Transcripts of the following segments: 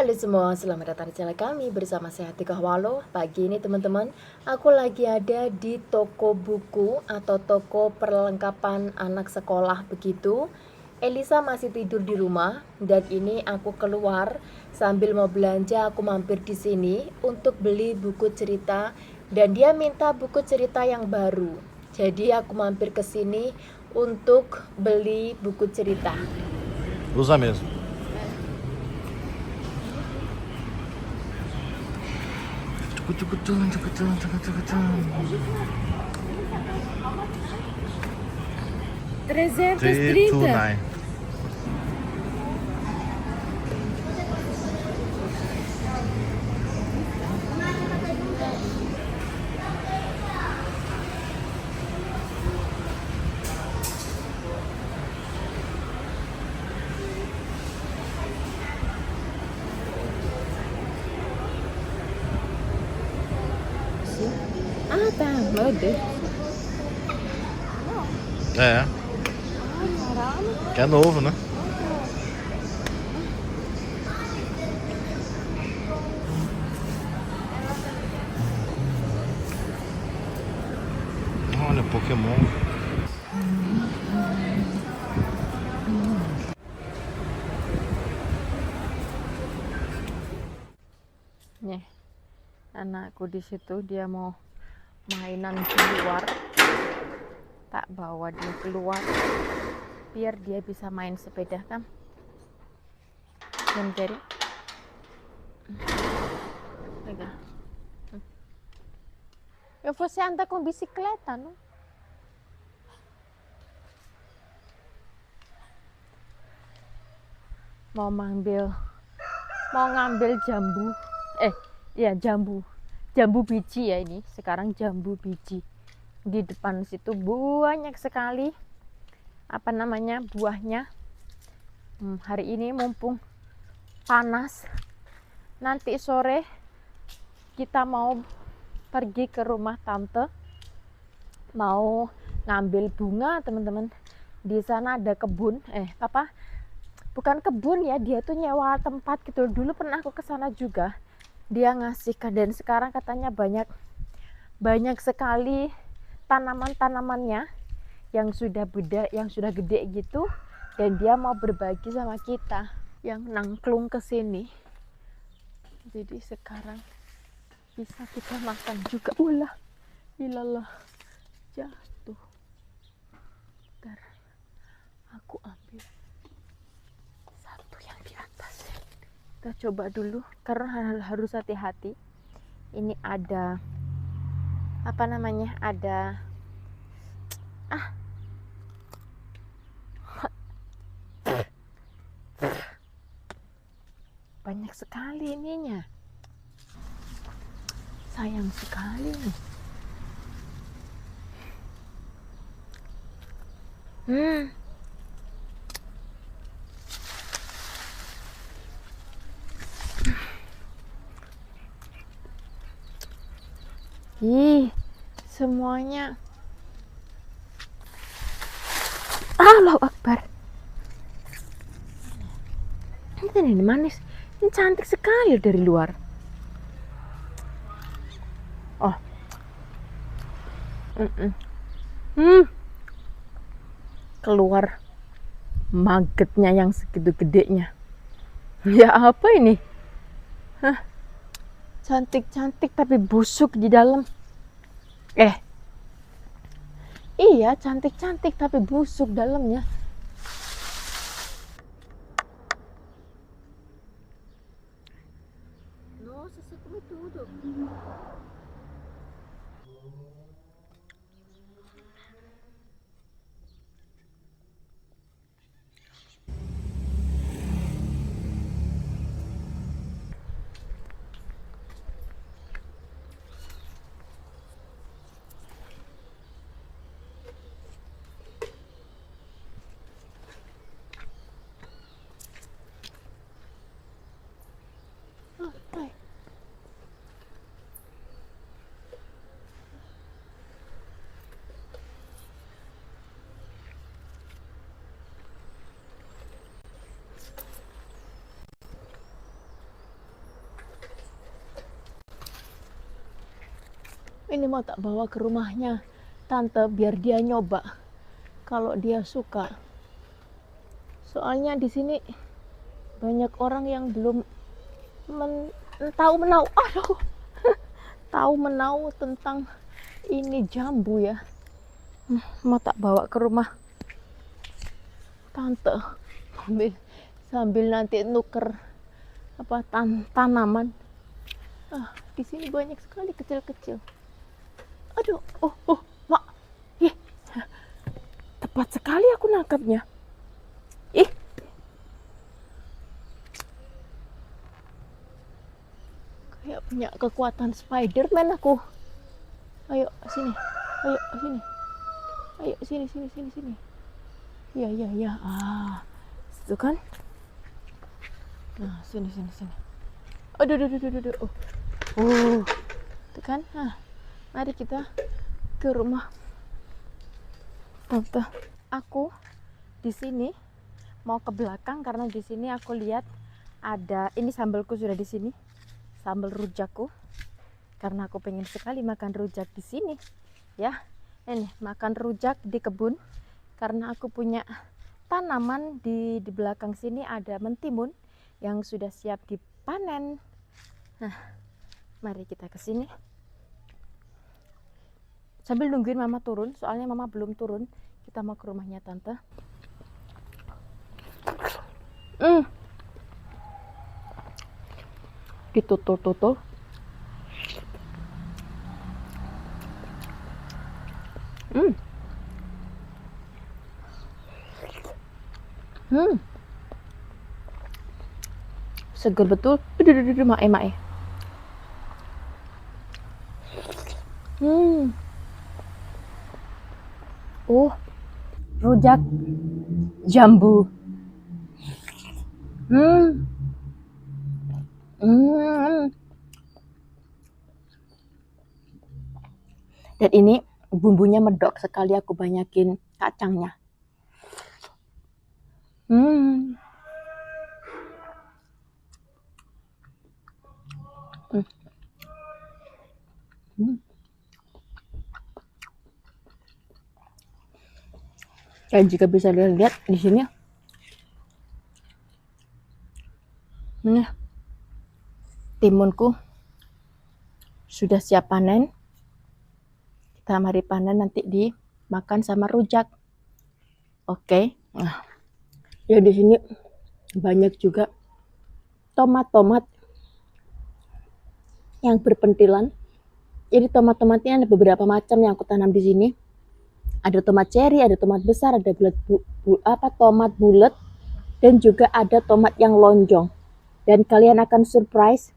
Halo semua, selamat datang di channel kami bersama saya Tika Walo. Pagi ini teman-teman, aku lagi ada di toko buku atau toko perlengkapan anak sekolah begitu. Elisa masih tidur di rumah dan ini aku keluar sambil mau belanja. Aku mampir di sini untuk beli buku cerita dan dia minta buku cerita yang baru. Jadi aku mampir ke sini untuk beli buku cerita. Usa mesmo. Cukucun. 329. Ah, tá, meu Deus. É, que é novo, né? Olha, Pokémon. Nih, anakku di situ dia mau mainan di luar. Tak bawa dia keluar biar dia bisa main sepeda kan. Dan jadi legal. Você anda com bicicleta, não? Mau ngambil jambu. Jambu biji ya ini. Sekarang jambu biji. Di depan situ banyak sekali buahnya. Hari ini mumpung panas, nanti sore kita mau pergi ke rumah tante, mau ngambil bunga teman-teman. Di sana ada kebun, bukan kebun ya, dia tuh nyewa tempat gitu. Dulu pernah aku ke sana juga, dia ngasih, dan sekarang katanya banyak sekali tanaman-tanamannya yang sudah gede gitu, dan dia mau berbagi sama kita yang nangklung ke sini. Jadi sekarang bisa kita makan juga. Ilallah, jatuh. Bentar, aku ambil satu yang di atas. Kita coba dulu karena harus hati-hati. Ini ada banyak sekali ininya. Sayang sekali nih. Semuanya. Allahu Akbar. Ini manis. Ini cantik sekali dari luar. Oh. Keluar maggetnya yang segitu gedenya. Ya apa ini? Cantik-cantik tapi busuk di dalam. Iya, cantik-cantik tapi busuk dalamnya. Nossa, você come tudo. Ini mau tak bawa ke rumahnya tante biar dia nyoba kalau dia suka. Soalnya di sini banyak orang yang belum tahu menau. Aduh, tahu menau tentang ini jambu ya. Mau tak bawa ke rumah tante sambil nanti nuker apa tanaman. Di sini banyak sekali kecil-kecil. Aduh, mak, ih, tepat sekali aku nangkapnya. Ih, kayak punya kekuatan Spiderman aku. Ayo sini, ayo sini, ayo sini. Iya. Itu kan? Nah, sini. Aduh. Itu kan? Nah, mari kita ke rumah tante. Aku di sini mau ke belakang karena di sini aku lihat ada ini sambalku sudah di sini. Sambal rujakku. Karena aku pengen sekali makan rujak di sini. Ya. Ini makan rujak di kebun karena aku punya tanaman di belakang sini ada mentimun yang sudah siap dipanen. Nah, mari kita ke sini. Sambil nungguin mama turun, soalnya mama belum turun. Kita mau ke rumahnya tante. Ditutul-tutul. Seger betul. Mae. Oh, rujak jambu. Dan ini bumbunya medok sekali, aku banyakin kacangnya. Dan jika bisa lihat di sini, ini timunku sudah siap panen. Kita mari panen nanti dimakan sama rujak. Oke. Nah, ya di sini banyak juga tomat yang berpentilan. Jadi tomat-tomatnya ada beberapa macam yang aku tanam di sini. Ada tomat cherry, ada tomat besar, ada tomat bulat, dan juga ada tomat yang lonjong. Dan kalian akan surprise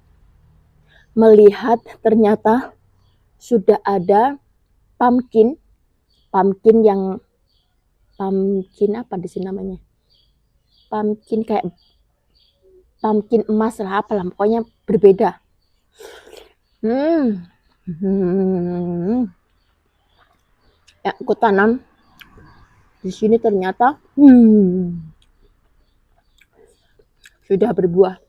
melihat ternyata sudah ada pumpkin apa di sini namanya? Pumpkin kayak pumpkin emas lah, apalah pokoknya berbeda. Ya, aku tanam di sini ternyata sudah berbuah.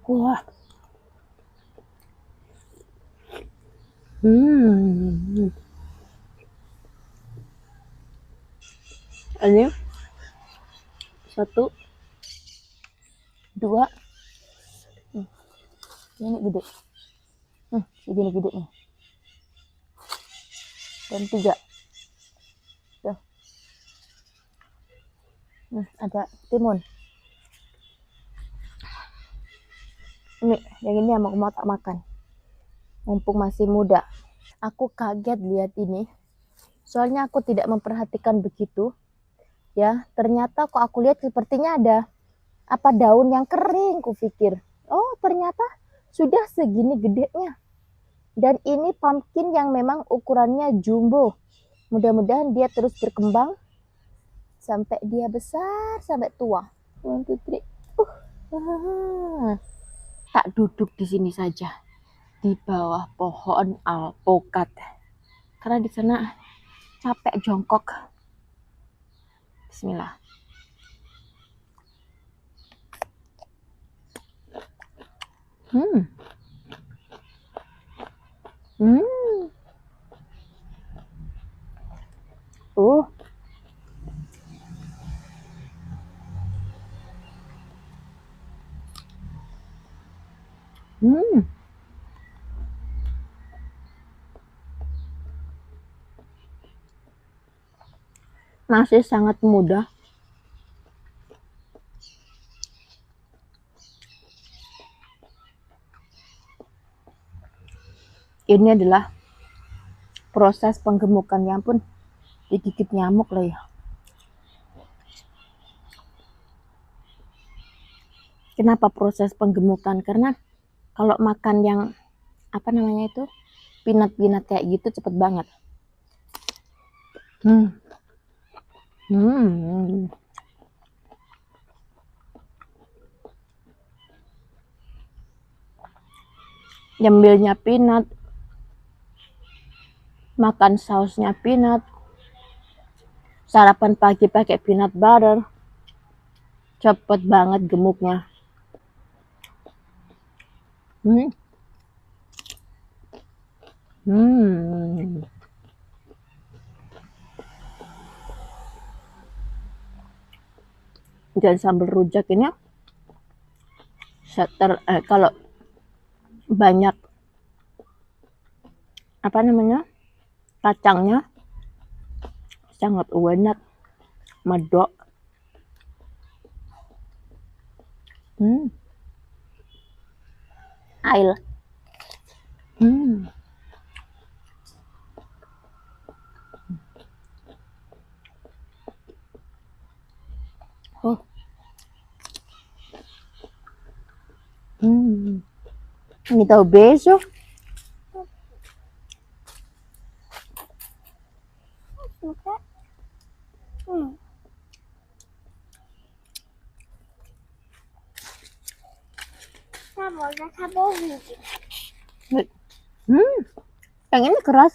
Wah. Ini 1, 2, ini gede. Segini gede nih. Dan 3. Tuh. Ada timun. Ini, yang ini yang mau tak makan. Mumpung masih muda. Aku kaget lihat ini. Soalnya aku tidak memperhatikan begitu. Ya, ternyata kok aku lihat sepertinya ada apa daun yang kering, kupikir. Oh, ternyata sudah segini gedenya. Dan ini pumpkin yang memang ukurannya jumbo. Mudah-mudahan dia terus berkembang sampai dia besar, sampai tua. 1, 2, 3. Tak duduk di sini saja, di bawah pohon alpukat. Karena di sana capek jongkok. Bismillah. Hmm. Uh. Masih sangat mudah. Ini adalah proses penggemukannya pun digigit nyamuk lah ya. Kenapa proses penggemukan? Karena kalau makan yang apa namanya itu, pinat-pinat kayak gitu cepet banget. Nyembilnya peanut, makan sausnya peanut, sarapan pagi pakai peanut butter, cepet banget gemuknya. Dan sambal rujak ini kalau banyak apa namanya kacangnya sangat enak, medok. Ail. Oh. Me dá o beijo. Yang ini keras.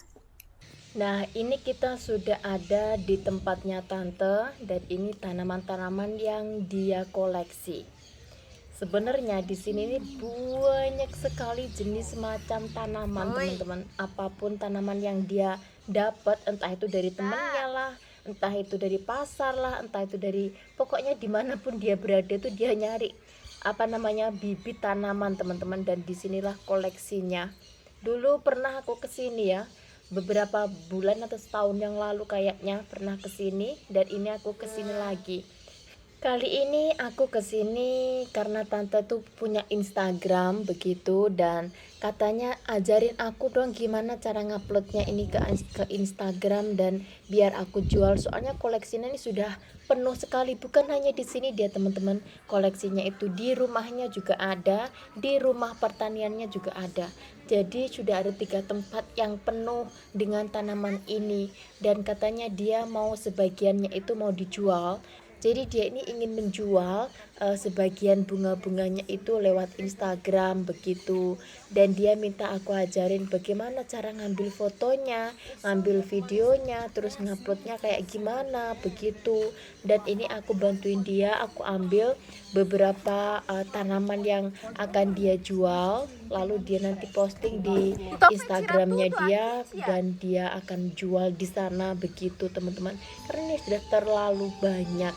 Nah, ini kita sudah ada di tempatnya Tante, dan ini tanaman-tanaman yang dia koleksi. Sebenarnya di sini ini banyak sekali jenis macam tanaman, teman-teman. Apapun tanaman yang dia dapat, entah itu dari temennya lah, entah itu dari pasar lah, entah itu dari pokoknya dimanapun dia berada itu dia nyari apa namanya bibit tanaman, teman-teman. Dan disinilah koleksinya. Dulu pernah aku kesini ya, beberapa bulan atau setahun yang lalu kayaknya pernah kesini, dan ini aku kesini lagi. Kali ini aku kesini karena Tante tuh punya Instagram begitu, dan katanya ajarin aku dong gimana cara nguploadnya ini ke Instagram dan biar aku jual. Soalnya koleksinya ini sudah penuh sekali, bukan hanya di sini dia teman-teman, koleksinya itu di rumahnya juga ada, di rumah pertaniannya juga ada. Jadi sudah ada 3 tempat yang penuh dengan tanaman ini, dan katanya dia mau sebagiannya itu mau dijual. Jadi dia ini ingin menjual sebagian bunga-bunganya itu lewat Instagram begitu, dan dia minta aku ajarin bagaimana cara ngambil fotonya, ngambil videonya, terus nguploadnya kayak gimana begitu. Dan ini aku bantuin dia, aku ambil beberapa tanaman yang akan dia jual, lalu dia nanti posting di Instagramnya dia, dan dia akan jual di sana begitu teman-teman, karena ini sudah terlalu banyak.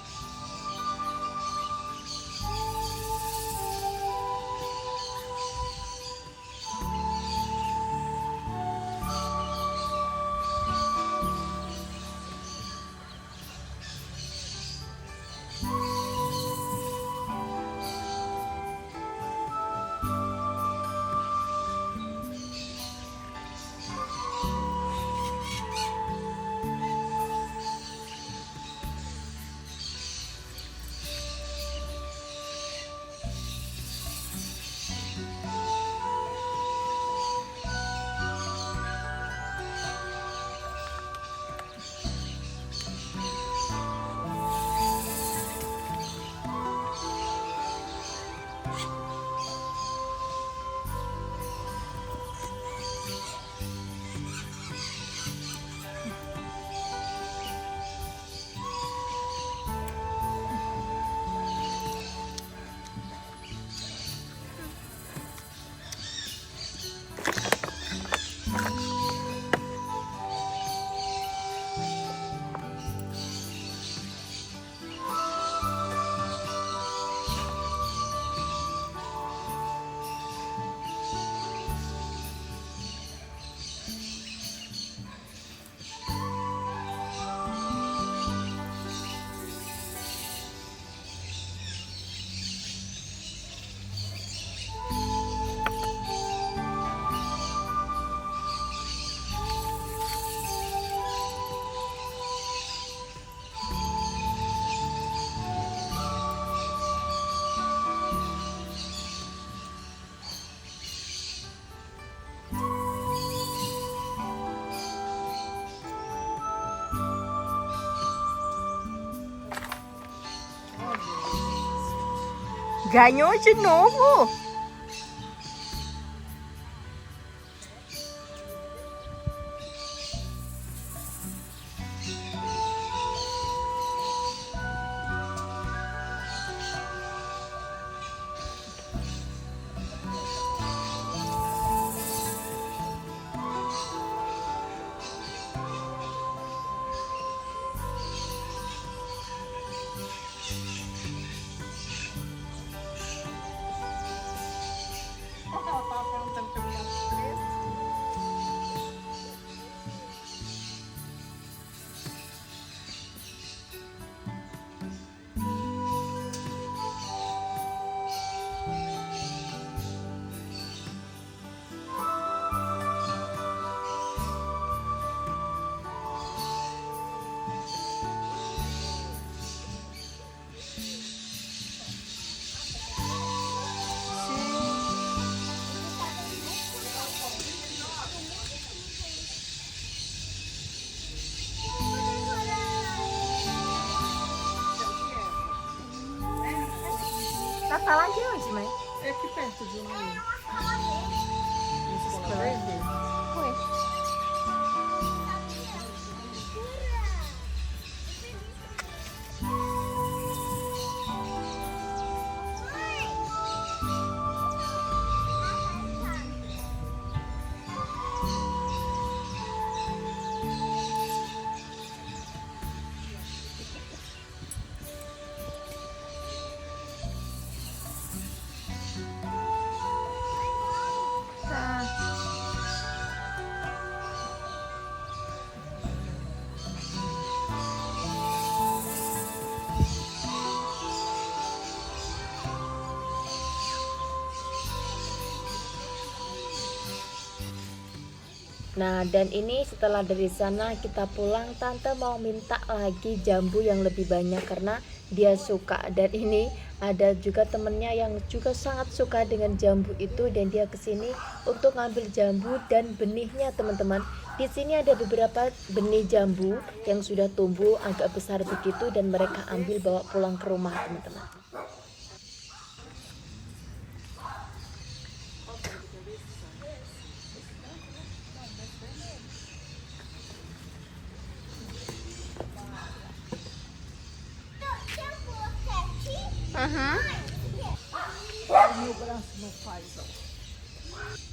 Ganhou de novo. Tá lá de onde, mãe? É aqui perto de uma. Foi. Nah, dan ini setelah dari sana kita pulang, tante mau minta lagi jambu yang lebih banyak karena dia suka. Dan ini ada juga temennya yang juga sangat suka dengan jambu itu, dan dia kesini untuk ngambil jambu dan benihnya, teman-teman. Di sini ada beberapa benih jambu yang sudah tumbuh agak besar begitu, dan mereka ambil bawa pulang ke rumah, teman-teman. Meu braço não faz, ó.